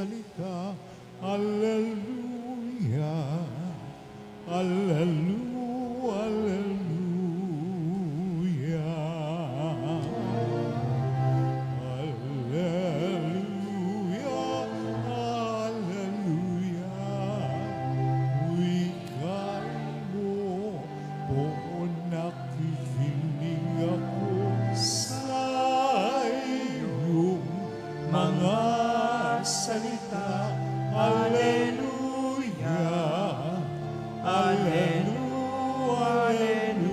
salita. Hallelujah, hallelujah, hallelujah. Hallelujah, hallelujah. Wikay mo po, nakikinig ako sa iyong mga salita. Hallelujah, hallelujah, hallelujah.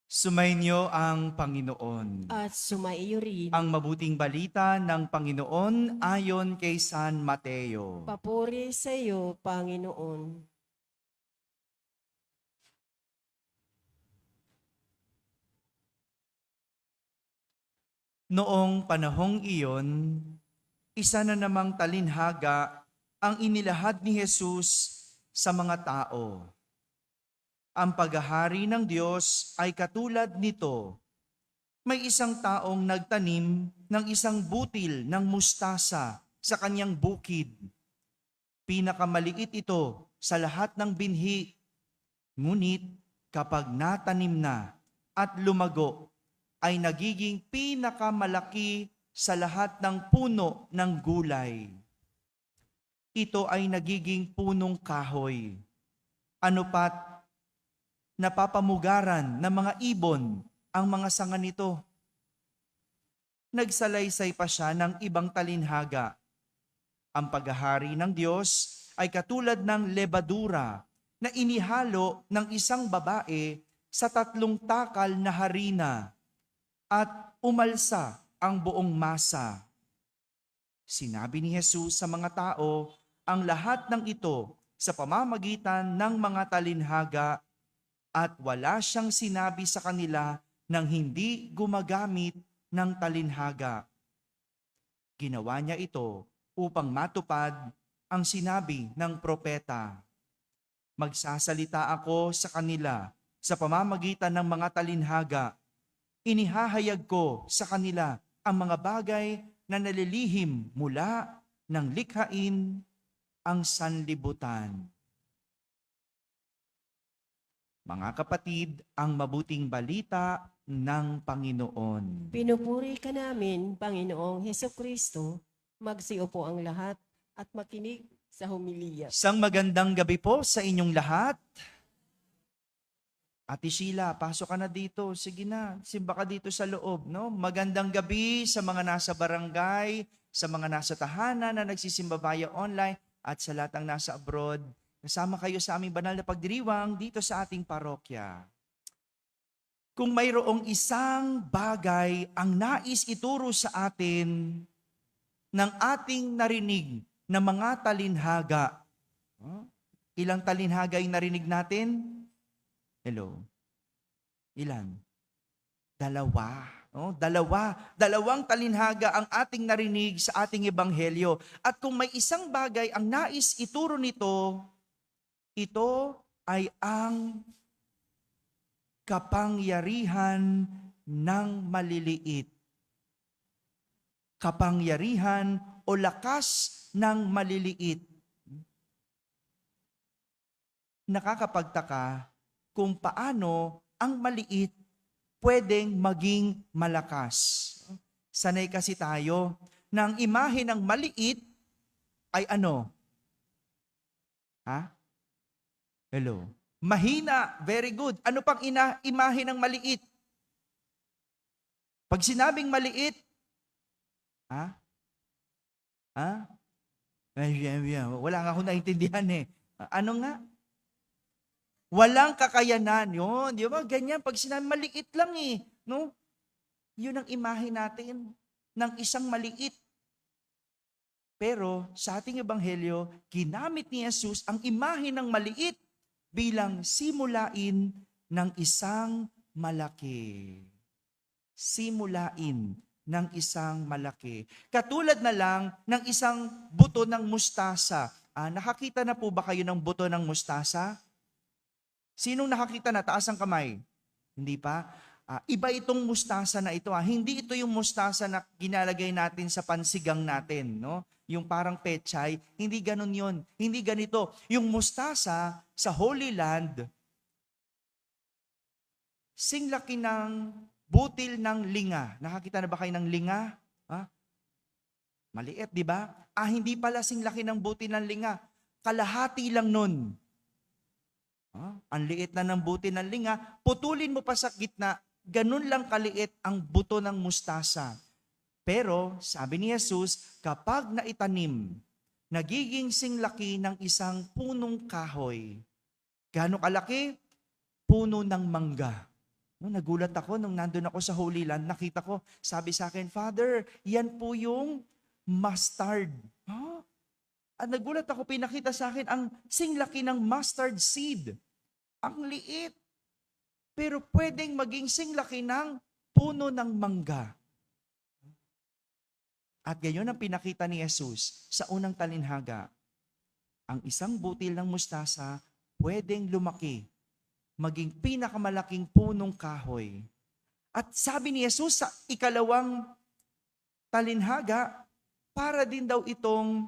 Sumainyo ang Panginoon. At sumaiyo rin. Ang mabuting balita ng Panginoon ayon kay San Mateo. Papuri sa iyo, Panginoon. Noong panahong iyon, isa na namang talinhaga ang inilahad ni Jesus sa mga tao. Ang paghahari ng Diyos ay katulad nito. May isang taong nagtanim ng isang butil ng mustasa sa kanyang bukid. Pinakamaliit ito sa lahat ng binhi. Ngunit kapag natanim na at lumago, ay nagiging pinakamalaki sa lahat ng puno ng gulay. Ito ay nagiging punong kahoy. Ano pat, napapamugaran ng mga ibon ang mga sanga nito. Nagsalaysay pa siya ng ibang talinhaga. Ang paghahari ng Diyos ay katulad ng lebadura na inihalo ng isang babae sa 3 takal na harina at umalsa ang buong masa. Sinabi ni Jesus sa mga tao ang lahat ng ito sa pamamagitan ng mga talinhaga at wala siyang sinabi sa kanila nang hindi gumagamit ng talinhaga. Ginawa niya ito upang matupad ang sinabi ng propeta. Magsasalita ako sa kanila sa pamamagitan ng mga talinhaga. Inihahayag ko sa kanila ang mga bagay na nalilihim mula ng likhain ang sanlibutan. Mga kapatid, ang mabuting balita ng Panginoon. Pinupuri ka namin, Panginoong Hesukristo. Magsiupo ang lahat at makinig sa humiliya. Isang magandang gabi po sa inyong lahat. Ate Sheila, pasok ka na dito. Sige na, simba ka dito sa loob. No? Magandang gabi sa mga nasa barangay, sa mga nasa tahanan na nagsisimba via online, at sa lahat ng nasa abroad. Kasama kayo sa aming banal na pagdiriwang dito sa ating parokya. Kung mayroong isang bagay ang nais ituro sa atin ng ating narinig na mga talinhaga. Ilang talinhaga yung narinig natin? Hello? Ilan? 2. Dalawang talinhaga ang ating narinig sa ating ebanghelyo. At kung may isang bagay ang nais ituro nito, ito ay ang kapangyarihan ng maliliit. Kapangyarihan o lakas ng maliliit. Nakakapagtaka kung paano ang maliit pwedeng maging malakas. Sanay kasi tayo na ang imahe ng maliit ay ano? Hello? Mahina, very good. Ano pang imahe ng maliit? Pag sinabing maliit, wala nga akong naintindihan eh. Ano nga? Walang kakayanan. Yun, di ba? Ganyan, pag sinabi maliit lang eh. No? Yun ang imahe natin ng isang maliit. Pero sa ating ebanghelyo, ginamit ni Jesus ang imahe ng maliit bilang simulain ng isang malaki. Simulain ng isang malaki. Katulad na lang ng isang buto ng mustasa. Nakakita na po ba kayo ng buto ng mustasa? Sinong nakakita na? Taas ang kamay. Hindi pa? Iba itong mustasa na ito. Hindi ito yung mustasa na ginalagay natin sa pansigang natin, no? Yung parang pechay, hindi ganun yon. Hindi ganito. Yung mustasa sa Holy Land, singlaki ng butil ng linga. Nakakita na ba kayo ng linga? Maliit, di ba? Hindi pala singlaki ng butil ng linga. Kalahati lang nun. Ang liit na ng butil ng linga, putulin mo pa sa gitna, ganun lang kaliit ang buto ng mustasa. Pero, sabi ni Jesus, kapag naitanim, nagiging singlaki ng isang punong kahoy. Gaano kalaki? Puno ng mangga. Nagulat ako nung nandun ako sa Holy Land, nakita ko, sabi sa akin, Father, yan po yung mustard. At nagulat ako, pinakita sa akin ang singlaki ng mustard seed. Ang liit. Pero pwedeng maging singlaki ng puno ng mangga. At gayon ang pinakita ni Jesus sa unang talinhaga. Ang isang butil ng mustasa pwedeng lumaki, maging pinakamalaking punong kahoy. At sabi ni Jesus sa ikalawang talinhaga, para din daw itong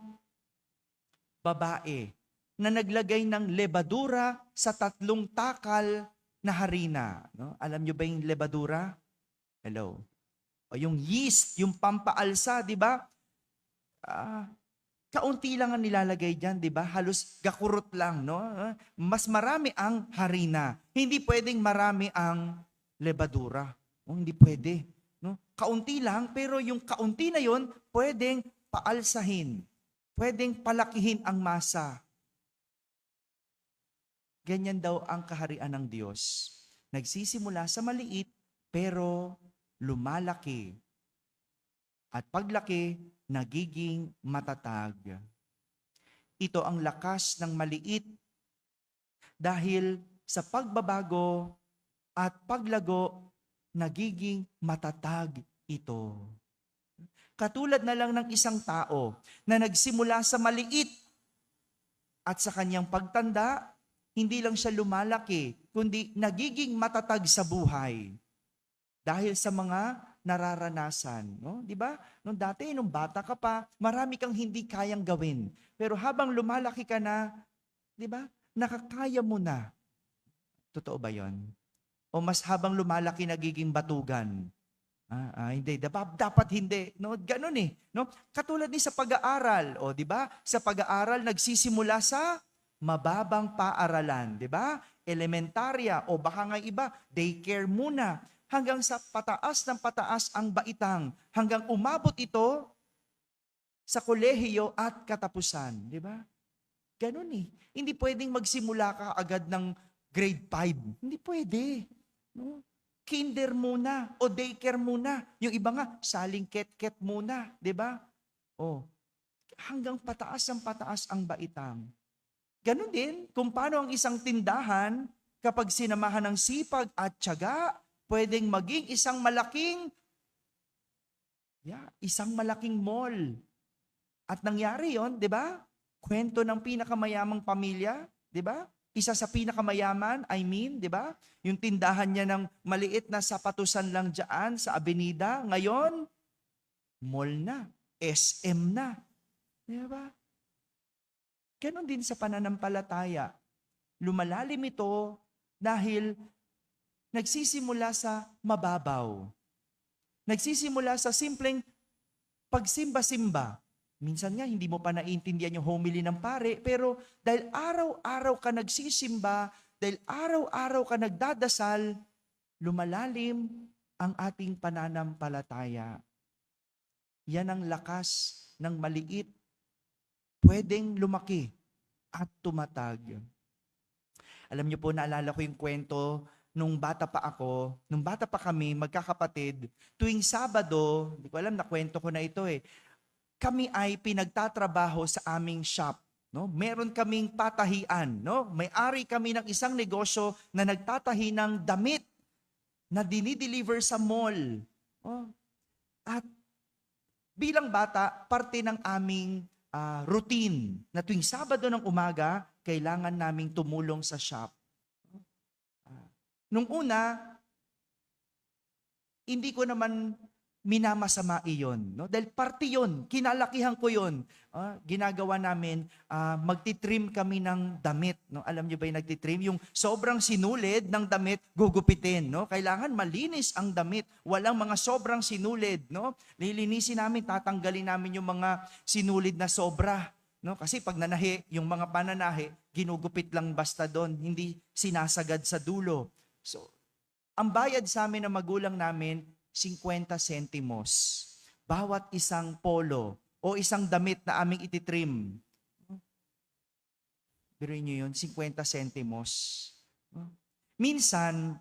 babae na naglagay ng lebadura sa 3 takal na harina. No? Alam nyo ba yung lebadura? Hello. O yung yeast, yung pampaalsa, di ba? Kaunti lang ang nilalagay dyan, di ba? Halos gakurot lang, no? Mas marami ang harina. Hindi pwedeng marami ang lebadura. Hindi pwede. No? Kaunti lang, pero yung kaunti na yon pwedeng paalsahin. Pwedeng palakihin ang masa. Ganyan daw ang kaharian ng Diyos. Nagsisimula sa maliit, pero lumalaki. At paglaki, nagiging matatag. Ito ang lakas ng maliit dahil sa pagbabago at paglago, nagiging matatag ito. Katulad na lang ng isang tao na nagsimula sa maliit at sa kanyang pagtanda, hindi lang siya lumalaki, kundi nagiging matatag sa buhay. Dahil sa mga nararanasan. No? Di ba? Nung dati, nung bata ka pa, marami kang hindi kayang gawin. Pero habang lumalaki ka na, di ba? Nakakaya mo na. Totoo ba yon? O mas habang lumalaki, nagiging batugan? Hindi. Dapat hindi. No? Ganun eh. No? Katulad ni sa pag-aaral. O di ba? Sa pag-aaral, nagsisimula sa mababang paaralan. Di ba? Elementarya. O baka nga iba, daycare muna. Hanggang sa pataas ng pataas ang baitang. Hanggang umabot ito sa kolehiyo at katapusan. Di ba? Ganun eh. Hindi pwedeng magsimula ka agad ng grade 5. Hindi pwede. No? Kinder muna o daycare muna. Yung iba nga, saling ket-ket muna. Di ba? Hanggang pataas ang baitang. Ganun din kung paano ang isang tindahan kapag sinamahan ng sipag at tiyaga, pwedeng maging isang malaking mall. At nangyari yon, di ba? Kwento ng pinakamayamang pamilya, di ba? Isa sa pinakamayaman, di ba? Yung tindahan niya ng maliit na sapatusan lang dyan sa abenida, ngayon, mall na, SM na. Di ba? Ganon din sa pananampalataya. Lumalalim ito dahil nagsisimula sa mababaw. Nagsisimula sa simpleng pagsimba-simba. Minsan nga, hindi mo pa naiintindihan yung homily ng pare, pero dahil araw-araw ka nagsisimba, dahil araw-araw ka nagdadasal, lumalalim ang ating pananampalataya. Yan ang lakas ng maliit, pwedeng lumaki at tumatag. Alam niyo po, naalala ko yung kwento nung bata pa kami, magkakapatid, tuwing Sabado, hindi ko alam, nakwento ko na ito kami ay pinagtatrabaho sa aming shop. No? Meron kaming patahian. No? May-ari kami ng isang negosyo na nagtatahi ng damit na dinideliver sa mall. At bilang bata, parte ng aming routine na tuwing Sabado ng umaga, kailangan naming tumulong sa shop. Nung una, hindi ko naman minamasama iyon, no? Dahil parte yun, kinalakihan ko yun. Ginagawa namin, magtitrim kami ng damit, no? Alam niyo ba yung nagtitrim? Yung sobrang sinulid ng damit, gugupitin, no? Kailangan malinis ang damit, walang mga sobrang sinulid, no? Lilinisin namin, tatanggalin namin yung mga sinulid na sobra, no? Kasi pag nanahi, yung mga pananahi, ginugupit lang basta doon, hindi sinasagad sa dulo. So, ang bayad sa amin ng magulang namin, 50 centimos. Bawat isang polo o isang damit na aming ititrim. Biruin nyo yun, 50 centimos. Minsan,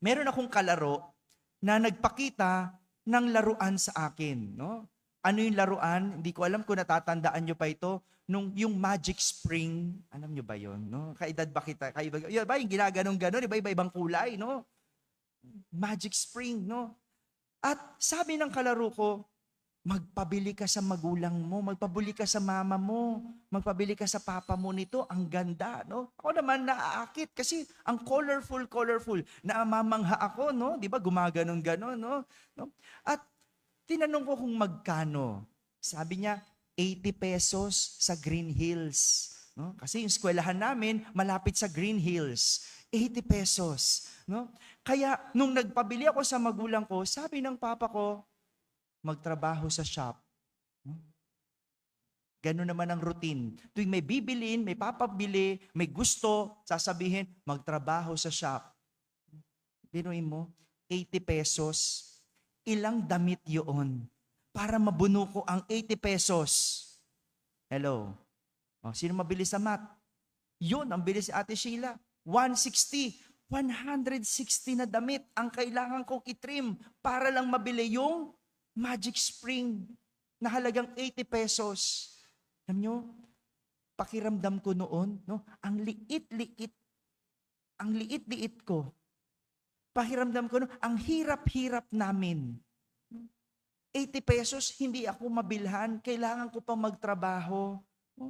meron akong kalaro na nagpakita ng laruan sa akin. No? Ano yung laruan? Hindi ko alam kung natatandaan nyo pa ito. Yung magic spring, alam nyo ba yun? No? Kaedad ba kita? Yun ba yung ginaganong-ganon? Iba-ibang kulay, no? Magic spring, no? At sabi ng kalaro ko, magpabili ka sa magulang mo, magpabili ka sa mama mo, magpabili ka sa papa mo nito, ang ganda, no? Ako naman naaakit kasi ang colorful, naamamangha ako, no? Di ba, gumaganon-ganon, no? At tinanong ko kung magkano. Sabi niya, 80 pesos sa Green Hills. No? Kasi yung eskwelahan namin, malapit sa Green Hills. 80 pesos. No? Kaya nung nagpabili ako sa magulang ko, sabi ng papa ko, magtrabaho sa shop. Ganun naman ang routine. Tuwing may bibilin, may papabili, may gusto, sasabihin, magtrabaho sa shop. Binuin mo, 80 pesos. Ilang damit yun para mabuno ko ang 80 pesos? Hello? Sino mabilis sa math? Yun, ang bilis si Ate Sheila. 160 na damit ang kailangan kong itrim para lang mabili yung magic spring na halagang 80 pesos. Alam nyo, pakiramdam ko noon, no? Ang liit-liit ko. Pakiramdam ko noon, ang hirap-hirap namin. 80 pesos, hindi ako mabilhan, kailangan ko pang magtrabaho.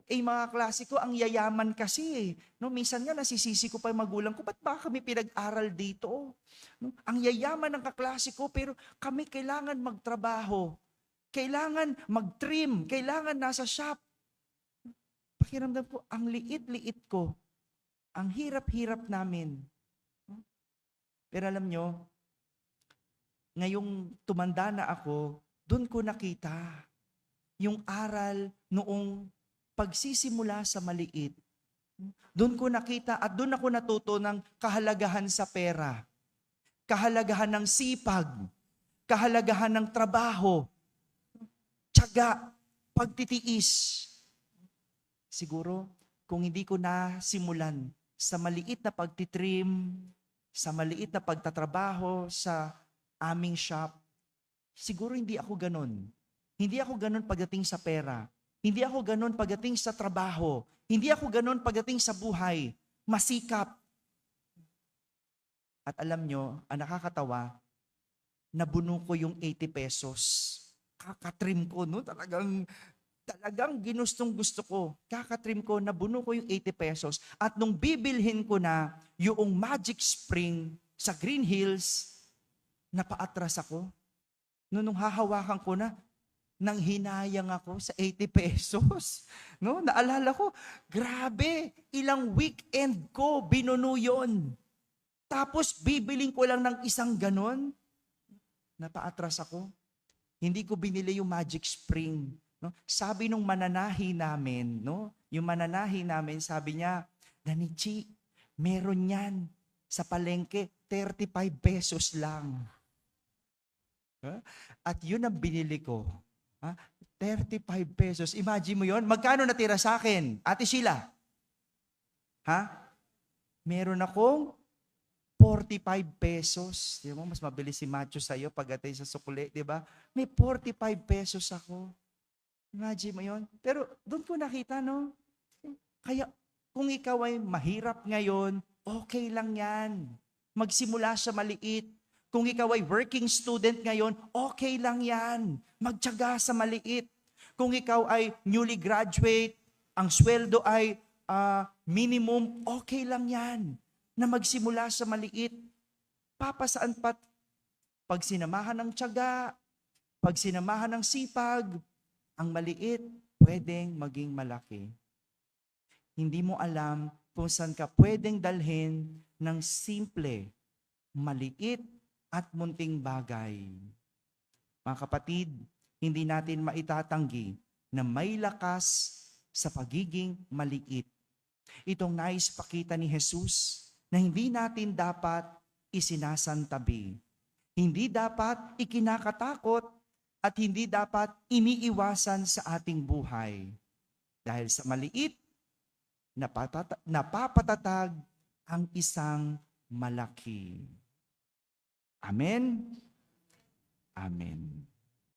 Mga klase ko, ang yayaman kasi. No, minsan nga nasisisi ko pa yung magulang ko, ba't ba kami pinag-aral dito? No, ang yayaman ng kaklase ko, pero kami kailangan magtrabaho. Kailangan mag-trim. Kailangan nasa shop. Pakiramdam ko, ang liit-liit ko. Ang hirap-hirap namin. Pero alam nyo, ngayong tumanda na ako, doon ko nakita yung aral noong pagsisimula sa maliit. Doon ko nakita at doon ako natuto ng kahalagahan sa pera, kahalagahan ng sipag, kahalagahan ng trabaho, tiyaga, pagtitiis. Siguro, kung hindi ko nasimulan sa maliit na pagtitrim, sa maliit na pagtatrabaho sa aming shop, siguro hindi ako ganun. Hindi ako ganun pagdating sa pera. Hindi ako ganun pagdating sa trabaho. Hindi ako ganun pagdating sa buhay. Masikap. At alam nyo, ang nakakatawa, nabuno ko yung 80 pesos. Kakatrim ko, no? Talagang ginustong gusto ko. Kakatrim ko, nabuno ko yung 80 pesos. At nung bibilhin ko na yung magic spring sa Green Hills, napaatras ako. Nung hahawakan ko na, nang hinayang ako sa 80 pesos. No? Naalala ko, grabe, ilang weekend ko binuno yun. Tapos bibiling ko lang ng isang ganon. Napaatras ako. Hindi ko binili yung magic spring. No? Sabi nung mananahi namin, no? Yung mananahi namin, sabi niya, Danichi, meron yan sa palengke, 35 pesos lang. At yun ang binili ko. 35 pesos. Imagine mo yon. Magkano natira sa akin? Ate Sheila? Meron akong 45 pesos. Di mo, mas mabilis si Macho sa'yo pagdating sa sukuli, di ba? May 45 pesos ako. Imagine mo yon. Pero doon ko nakita, no? Kaya kung ikaw ay mahirap ngayon, okay lang yan. Magsimula sa maliit. Kung ikaw ay working student ngayon, okay lang yan. Magtiyaga sa maliit. Kung ikaw ay newly graduate, ang sweldo ay minimum, okay lang yan. Na magsimula sa maliit. Papasaan pat Pag sinamahan ng tiyaga, pag sinamahan ng sipag, ang maliit pwedeng maging malaki. Hindi mo alam kung saan ka pwedeng dalhin ng simple, maliit at munting bagay. Mga kapatid, hindi natin maitatanggi na may lakas sa pagiging maliit. Itong nais pakita ni Jesus na hindi natin dapat isinasantabi. Hindi dapat ikinakatakot at hindi dapat iniiwasan sa ating buhay. Dahil sa maliit, napapatatag ang isang malaki. Amen? Amen.